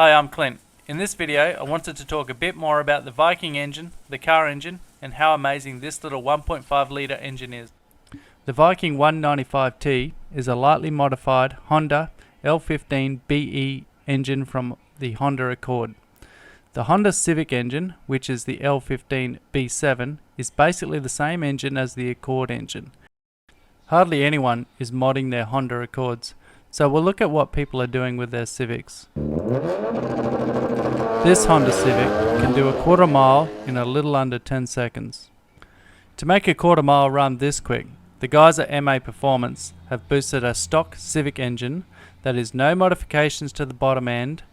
Hi, I'm Clint. In this video I wanted to talk a bit more about the Viking engine, the car engine, and how amazing this little 1.5 litre engine is. The Viking 195T is a lightly modified Honda L15 BE engine from the Honda Accord. The Honda Civic engine, which is the L15 B7, is basically the same engine as the Accord engine. Hardly anyone is modding their Honda Accords, so we'll look at what people are doing with their Civics. This Honda Civic can do a quarter mile in a little under 10 seconds. To make a quarter mile run this quick, the guys at MA Performance have boosted a stock Civic engine that is no modifications to the bottom end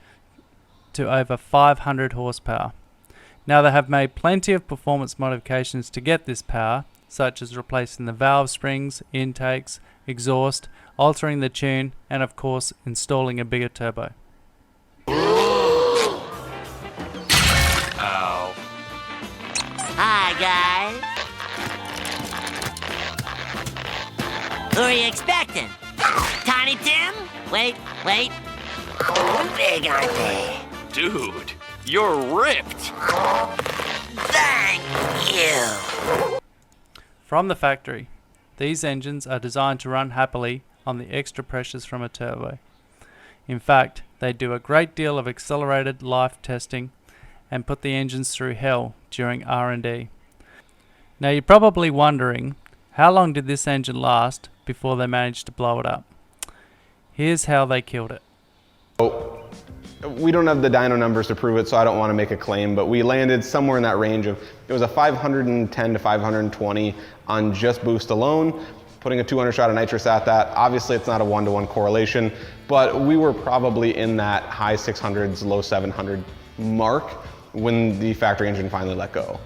to over 500 horsepower. Now they have made plenty of performance modifications to get this power, such as replacing the valve springs, intakes, exhaust, altering the tune, and of course installing a bigger turbo. Ow. Hi guys. Who are you expecting? Tiny Tim? Wait. Big aren't they? Dude, you're ripped. Thank you. From the factory, these engines are designed to run happily on the extra pressures from a turbo. In fact, they do a great deal of accelerated life testing and put the engines through hell during R&D. Now you're probably wondering, how long did this engine last before they managed to blow it up? Here's how they killed it. We don't have the dyno numbers to prove it, so I don't want to make a claim, but we landed somewhere in that range of, it was a 510 to 520 on just boost alone. Putting a 200 shot of nitrous at that, obviously it's not a one-to-one correlation, but we were probably in that high 600s, low 700 mark when the factory engine finally let go.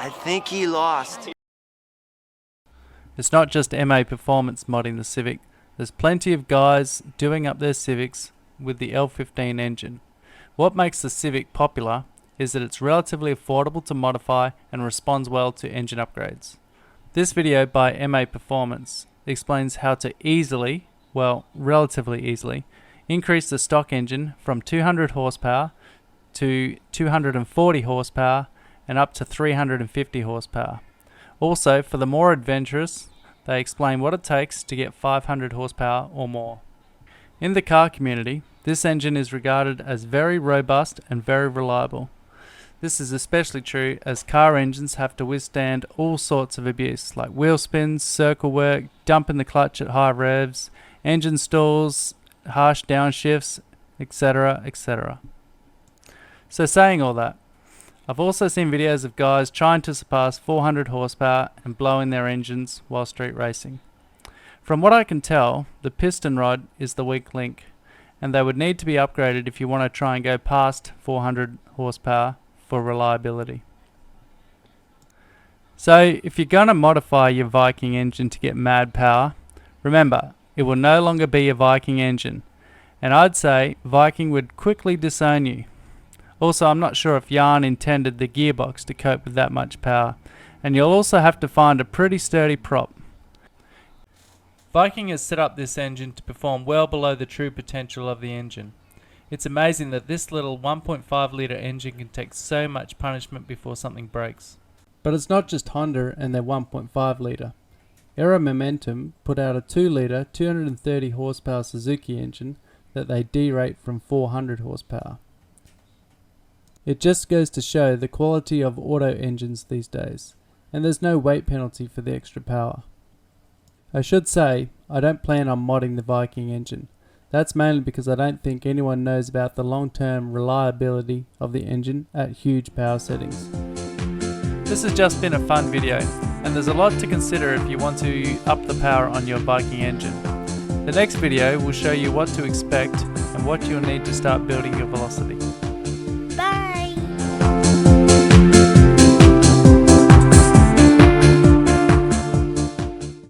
I think he lost. It's not just MA Performance modding the Civic. There's plenty of guys doing up their Civics with the L15 engine. What makes the Civic popular is that it's relatively affordable to modify and responds well to engine upgrades. This video by MA Performance explains how to easily, well, relatively easily, increase the stock engine from 200 horsepower to 240 horsepower and up to 350 horsepower. Also, for the more adventurous, they explain what it takes to get 500 horsepower or more. In the car community, this engine is regarded as very robust and very reliable. This is especially true as car engines have to withstand all sorts of abuse like wheel spins, circle work, dumping the clutch at high revs, engine stalls, harsh downshifts, etc, etc. So saying all that, I've also seen videos of guys trying to surpass 400 horsepower and blowing their engines while street racing. From what I can tell, the piston rod is the weak link, and they would need to be upgraded if you want to try and go past 400 horsepower for reliability. So if you're going to modify your Viking engine to get mad power, remember, it will no longer be a Viking engine, and I'd say Viking would quickly disown you. Also, I'm not sure if Jan intended the gearbox to cope with that much power, and you'll also have to find a pretty sturdy prop. Viking has set up this engine to perform well below the true potential of the engine. It's amazing that this little 1.5 litre engine can take so much punishment before something breaks. But it's not just Honda and their 1.5 litre. Aero Momentum put out a 2 litre 230 horsepower Suzuki engine that they derate from 400 horsepower. It just goes to show the quality of auto engines these days, and there's no weight penalty for the extra power. I should say, I don't plan on modding the Viking engine. That's mainly because I don't think anyone knows about the long-term reliability of the engine at huge power settings. This has just been a fun video, and there's a lot to consider if you want to up the power on your Viking engine. The next video will show you what to expect and what you'll need to start building your velocity.